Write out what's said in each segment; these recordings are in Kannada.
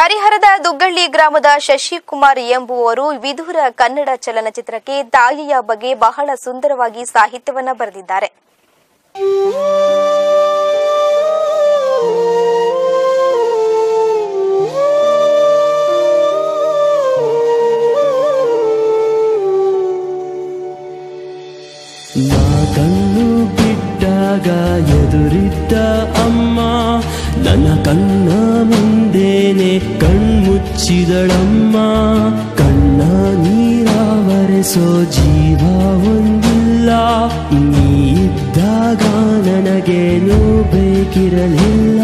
ಹರಿಹರದ ದುಗ್ಗಳ್ಳಿ ಗ್ರಾಮದ ಶಶಿಕುಮಾರ್ ಎಂಬುವರು ವಿಧುರ ಕನ್ನಡ ಚಲನಚಿತ್ರಕ್ಕೆ ತಾಯಿಯ ಬಗ್ಗೆ ಬಹಳ ಸುಂದರವಾಗಿ ಸಾಹಿತ್ಯವನ್ನು ಬರೆದಿದ್ದಾರೆ. ಕಣ್ಣು ಬಿಟ್ಟಾಗ ಎದುರಿದ್ದ ಅಮ್ಮ ನನ್ನ ಕಣ್ಣ ಮುಂದೇನೆ ಕಣ್ಮುಚ್ಚಿದಳಮ್ಮ. ಕಣ್ಣ ನೀರಾವರಿಸೋ ಜೀವ ಒಂದಿಲ್ಲ, ನೀ ಇದ್ದಾಗ ನನಗೇನು ಬೇಕಿರಲಿಲ್ಲ.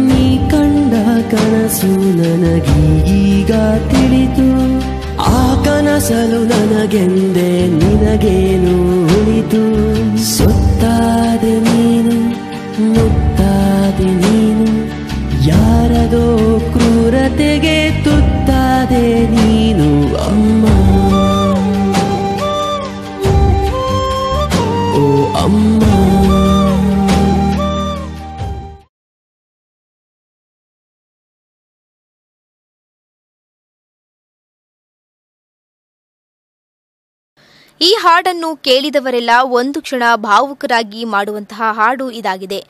ನೀ ಕಂಡ ಕನಸು ನನಗೀಗ ತಿಳಿತು, ಆ ಕನಸಲು ನನಗೆಂದೇ ನಿನಗೇನು ಉಳಿತು. ಸುತ್ತಾದೆ ನೀನು, ಮುತ್ತಾದೆ ನೀನು, ಯಾರದೋ ಕ್ರೂರತೆಗೆ ತುತ್ತಾದೆ ನೀನು ಅಮ್ಮ. ಓ ಅಮ್ಮ. ಈ ಹಾಡನ್ನು ಕೇಳಿದವರೆಲ್ಲ ಒಂದು ಕ್ಷಣ ಭಾವುಕರಾಗಿ ಮಾಡುವಂತಹ ಹಾಡು ಇದಾಗಿದೆ.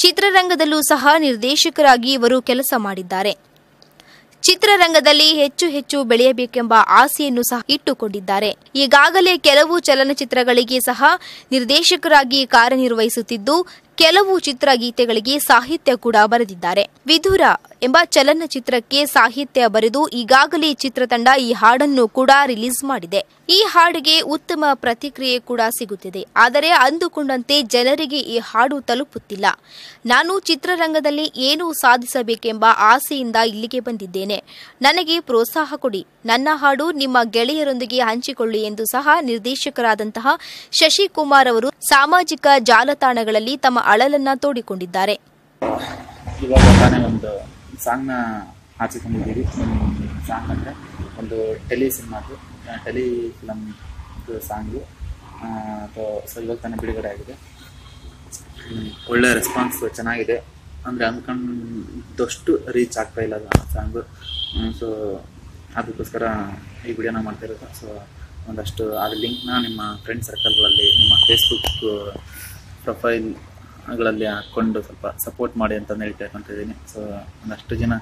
ಚಿತ್ರರಂಗದಲ್ಲೂ ಸಹ ನಿರ್ದೇಶಕರಾಗಿ ಇವರು ಕೆಲಸ ಮಾಡಿದ್ದಾರೆ. ಚಿತ್ರರಂಗದಲ್ಲಿ ಹೆಚ್ಚು ಹೆಚ್ಚು ಬೆಳೆಯಬೇಕೆಂಬ ಆಸೆಯನ್ನು ಸಹ ಇಟ್ಟುಕೊಂಡಿದ್ದಾರೆ. ಈಗಾಗಲೇ ಕೆಲವು ಚಲನಚಿತ್ರಗಳಿಗೆ ಸಹ ನಿರ್ದೇಶಕರಾಗಿ ಕಾರ್ಯನಿರ್ವಹಿಸುತ್ತಿದ್ದು, ಕೆಲವು ಚಿತ್ರಗೀತೆಗಳಿಗೆ ಸಾಹಿತ್ಯ ಕೂಡ ಬರೆದಿದ್ದಾರೆ. ವಿಧುರ ಎಂಬ ಚಲನಚಿತ್ರಕ್ಕೆ ಸಾಹಿತ್ಯ ಬರೆದು ಈಗಾಗಲೇ ಚಿತ್ರತಂಡ ಈ ಹಾಡನ್ನು ಕೂಡ ರಿಲೀಸ್ ಮಾಡಿದೆ. ಈ ಹಾಡಿಗೆ ಉತ್ತಮ ಪ್ರತಿಕ್ರಿಯೆ ಕೂಡ ಸಿಗುತ್ತಿದೆ. ಆದರೆ ಅಂದುಕೊಂಡಂತೆ ಜನರಿಗೆ ಈ ಹಾಡು ತಲುಪುತ್ತಿಲ್ಲ. ನಾನು ಚಿತ್ರರಂಗದಲ್ಲಿ ಏನು ಸಾಧಿಸಬೇಕೆಂಬ ಆಸೆಯಿಂದ ಇಲ್ಲಿಗೆ ಬಂದಿದ್ದೇನೆ. ನನಗೆ ಪ್ರೋತ್ಸಾಹ ಕೊಡಿ, ನನ್ನ ಹಾಡು ನಿಮ್ಮ ಗೆಳೆಯರೊಂದಿಗೆ ಹಂಚಿಕೊಳ್ಳಿ ಎಂದು ಸಹ ನಿರ್ದೇಶಕರಾದಂತಹ ಶಶಿಕುಮಾರ್ ಅವರು ಸಾಮಾಜಿಕ ಜಾಲತಾಣಗಳಲ್ಲಿ ತಮ್ಮ ಅಳಲನ್ನ ತೋಡಿಕೊಂಡಿದ್ದಾರೆ. ಇವಾಗ ತಾನೇ ಒಂದು ಸಾಂಗ್ನ ಹಾಕಿಕೊಂಡಿದ್ದೀವಿ. ಸಾಂಗ್ ಅಂದರೆ ಒಂದು ಟೆಲಿ ಫಿಲಮ್ ಸಾಂಗು. ಸೊ ಇವಾಗ ತಾನೇ ಬಿಡುಗಡೆ ಆಗಿದೆ. ಒಳ್ಳೆ ರೆಸ್ಪಾನ್ಸ್ ಚೆನ್ನಾಗಿದೆ. ಅಂದರೆ ಅಂದ್ಕೊಂಡಷ್ಟು ರೀಚ್ ಆಗ್ತಾ ಇಲ್ಲ ಸಾಂಗು. ಸೊ ಅದಕ್ಕೋಸ್ಕರ ಈ ವಿಡಿಯೋನ ಮಾಡ್ತಾ ಇರೋದು. ಸೊ ಒಂದಷ್ಟು ಅದ್ರ ಲಿಂಕ್ನ ನಿಮ್ಮ ಫ್ರೆಂಡ್ ಸರ್ಕಲ್ಗಳಲ್ಲಿ, ನಿಮ್ಮ ಫೇಸ್ಬುಕ್ ಪ್ರೊಫೈಲ್ಗಳಲ್ಲಿ ಹಾಕ್ಕೊಂಡು ಸ್ವಲ್ಪ ಸಪೋರ್ಟ್ ಮಾಡಿ ಅಂತ ಹೇಳಿ ಕೇಳ್ಕೊತಿದ್ದೀನಿ. ಸೊ ಒಂದಷ್ಟು ಜನ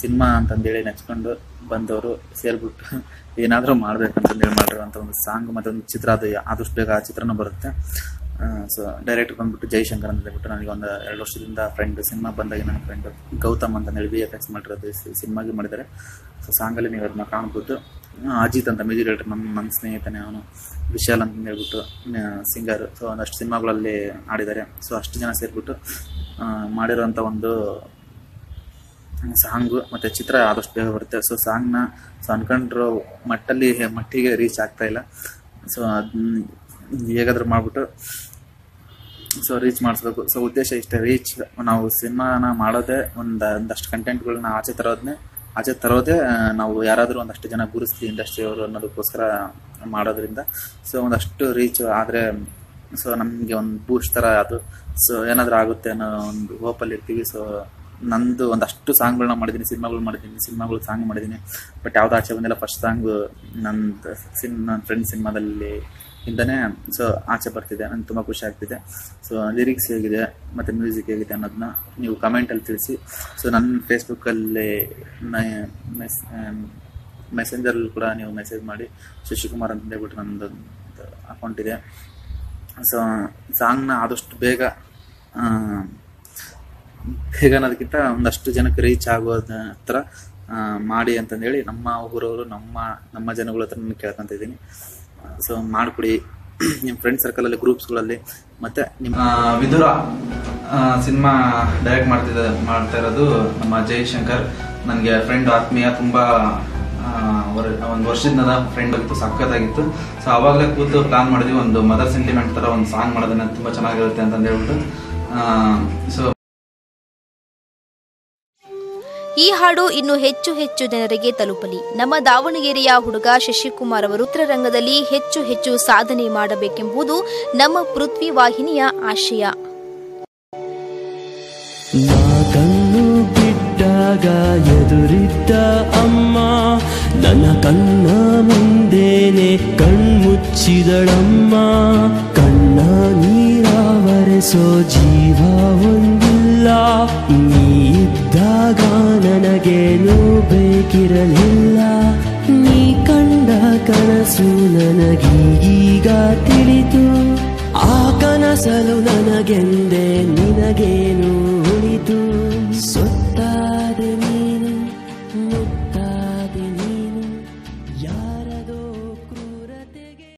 ಸಿನಿಮಾ ಅಂತಂದೇಳಿ ನೆಚ್ಕೊಂಡು ಬಂದವರು ಸೇರಿಬಿಟ್ಟು ಏನಾದರೂ ಮಾಡಬೇಕಂತಂದೇಳಿ ಮಾಡಿರುವಂಥ ಒಂದು ಸಾಂಗ್ ಮತ್ತು ಒಂದು ಚಿತ್ರ. ಅದು ಆದಷ್ಟು ಬೇಗ ಆ ಚಿತ್ರನೂ ಬರುತ್ತೆ. ಸೊ ಡೈರೆಕ್ಟರ್ ಬಂದ್ಬಿಟ್ಟು ಜೈಶಂಕರ್ ಅಂತ ಹೇಳ್ಬಿಟ್ಟು ನನಗೆ ಒಂದು 2 ವರ್ಷದಿಂದ ಫ್ರೆಂಡ್. ಸಿನಿಮಾ ಬಂದಾಗ ನನ್ನ ಫ್ರೆಂಡ್ ಗೌತಮ್ ಅಂತ ಹೇಳಿ VFX ಮಾಡಿರೋದು ಸಿನಿಮಾಗೆ ಮಾಡಿದ್ದಾರೆ. ಸೊ ಸಾಂಗಲ್ಲಿ ನೀವು ಅದನ್ನ ಕಾಣ್ಬೋದು. ಅಜಿತ್ ಅಂತ ಮ್ಯೂಸಿಕ್ ಡೈರೆಕ್ಟರ್, ನನ್ನ ಸ್ನೇಹಿತನೇ ಅವನು. ವಿಶಾಲ್ ಅಂತ ಹೇಳ್ಬಿಟ್ಟು ಸಿಂಗರ್. ಸೊ ಒಂದಷ್ಟು ಸಿನಿಮಾಗಳಲ್ಲಿ ಆಡಿದ್ದಾರೆ. ಸೊ ಅಷ್ಟು ಜನ ಸೇರಿಬಿಟ್ಟು ಮಾಡಿರೋಂಥ ಒಂದು ಸಾಂಗು ಮತ್ತು ಚಿತ್ರ ಆದಷ್ಟು ಬೇಗ ಬರುತ್ತೆ. ಸೊ ಸಾಂಗ್ನ ಅನ್ಕೊಂಡ್ರು ಮಟ್ಟಿಗೆ ರೀಚ್ ಆಗ್ತಾ ಇಲ್ಲ. ಸೊ ಅದನ್ನ ಹೇಗಾದ್ರೂ ಮಾಡಿಬಿಟ್ಟು ರೀಚ್ ಮಾಡಿಸ್ಬೇಕು. ಸೊ ಉದ್ದೇಶ ಇಷ್ಟೇ, ರೀಚ್. ನಾವು ಸಿನಿಮಾನ ಮಾಡೋದೇ ಒಂದಷ್ಟು ಕಂಟೆಂಟ್ಗಳನ್ನ ಆಚೆ ತರೋದೇ ನಾವು ಯಾರಾದರೂ ಒಂದಷ್ಟು ಜನ ಗುರುಸ್ಲಿ ಇಂಡಸ್ಟ್ರಿಯವರು ಅನ್ನೋದಕ್ಕೋಸ್ಕರ ಮಾಡೋದ್ರಿಂದ. ಸೊ ಒಂದಷ್ಟು ರೀಚ್ ಆದರೆ ಸೊ ನಮಗೆ ಒಂದು ಬೂಸ್ಟ್ ಥರ ಅದು. ಸೊ ಏನಾದರೂ ಆಗುತ್ತೆ ಅನ್ನೋ ಒಂದು ಹೋಪಲ್ಲಿ ಇರ್ತೀವಿ. ಸೊ ನಂದು ಒಂದಷ್ಟು ಸಾಂಗ್ಗಳನ್ನ ಮಾಡಿದ್ದೀನಿ, ಸಿನಿಮಾಗಳು ಸಾಂಗ್ ಮಾಡಿದ್ದೀನಿ. ಬಟ್ ಯಾವ್ದು ಆಚೆ ಬಂದಿಲ್ಲ. ಫಸ್ಟ್ ಸಾಂಗು ನನ್ನ ಫ್ರೆಂಡ್ ಸಿನಿಮಾದಲ್ಲಿ ಇಂದನೇ ಸೊ ಆಚೆ ಬರ್ತಿದೆ. ನಂಗೆ ತುಂಬ ಖುಷಿ ಆಗ್ತಿದೆ. ಸೊ ಲಿರಿಕ್ಸ್ ಹೇಗಿದೆ ಮತ್ತು ಮ್ಯೂಸಿಕ್ ಹೇಗಿದೆ ಅನ್ನೋದನ್ನ ನೀವು ಕಮೆಂಟಲ್ಲಿ ತಿಳಿಸಿ. ಸೊ ನನ್ನ ಫೇಸ್ಬುಕ್ಕಲ್ಲಿ ಮೆಸೆಂಜರಲ್ಲಿ ಕೂಡ ನೀವು ಮೆಸೇಜ್ ಮಾಡಿ. ಶಶಿಕುಮಾರ್ ಅಂತ ಹೇಳ್ಬಿಟ್ಟು ನನ್ನದು ಅಕೌಂಟ್ ಇದೆ. ಸೊ ಸಾಂಗ್ನ ಆದಷ್ಟು ಬೇಗ ಅನ್ನೋದಕ್ಕಿಂತ ಒಂದಷ್ಟು ಜನಕ್ಕೆ ರೀಚ್ ಆಗೋದ ಥರ ಮಾಡಿ ಅಂತಂದೇಳಿ ನಮ್ಮ ಊರವರು, ನಮ್ಮ ಜನಗಳ ಹತ್ರ ನಾನು ಕೇಳ್ಕೊತಿದ್ದೀನಿ. ಸೊ ಮಾಡಿಕೊಡಿ ನಿಮ್ಮ ಫ್ರೆಂಡ್ ಸರ್ಕಲಲ್ಲಿ, ಗ್ರೂಪ್ಸ್ಗಳಲ್ಲಿ. ಮತ್ತು ನಿಮ್ಮ ವಿಧುರ ಸಿನಿಮಾ ಡೈರೆಕ್ಟ್ ಮಾಡ್ತಾ ಇರೋದು ನಮ್ಮ ಜೈಶಂಕರ್. ನನಗೆ ಫ್ರೆಂಡ್, ಆತ್ಮೀಯ, ತುಂಬ ಒಂದು ವರ್ಷದಿಂದ ಫ್ರೆಂಡ್ ಆಗಿತ್ತು, ಸಕ್ಕತ್ತಾಗಿತ್ತು. ಸೊ ಆವಾಗಲೇ ಕೂತು ಪ್ಲಾನ್ ಮಾಡಿದ್ವಿ, ಒಂದು ಮದರ್ ಸೆಂಟಿಮೆಂಟ್ ಥರ ಒಂದು ಸಾಂಗ್ ಮಾಡೋದನ್ನ ತುಂಬ ಚೆನ್ನಾಗಿರುತ್ತೆ ಅಂತಂದು ಹೇಳ್ಬಿಟ್ಟು. ಸೊ ಈ ಹಾಡು ಇನ್ನು ಹೆಚ್ಚು ಹೆಚ್ಚು ಜನರಿಗೆ ತಲುಪಲಿ. ನಮ್ಮ ದಾವಣಗೆರೆಯ ಹುಡುಗ ಶಶಿಕುಮಾರ್ ಅವರು ಚಿತ್ರರಂಗದಲ್ಲಿ ಹೆಚ್ಚು ಹೆಚ್ಚು ಸಾಧನೆ ಮಾಡಬೇಕೆಂಬುದು ನಮ್ಮ ಪೃಥ್ವಿ ವಾಹಿನಿಯ ಆಶಯ. ಕಣ್ಣು ಬಿಟ್ಟ ಬಿಟ್ಟಾಗ ಎದುರಿದ್ದ ಅಮ್ಮ ನನ್ನ ಕಣ್ಣ ಮುಂದೇನೆ ಕಣ್ಮುಚ್ಚಿದಳಮ್ಮ. ಕಣ್ಣ ನೀರಾವರಿಸೋ ಜೀವ ಒಂದಿಲ್ಲ, ನೀ ಇದ್ದಾಗ ನನಗೇನು ಬೇಕಿರಲಿಲ್ಲ. ನೀ ಕಂಡ ಕನಸು ನನಗೀಗ ತಿಳಿತು, ಆ ಕನಸಲು ನನಗೆಂದೇ ನಿನಗೇನು ಉಳಿತು. ಸೊತ್ತಾದೆ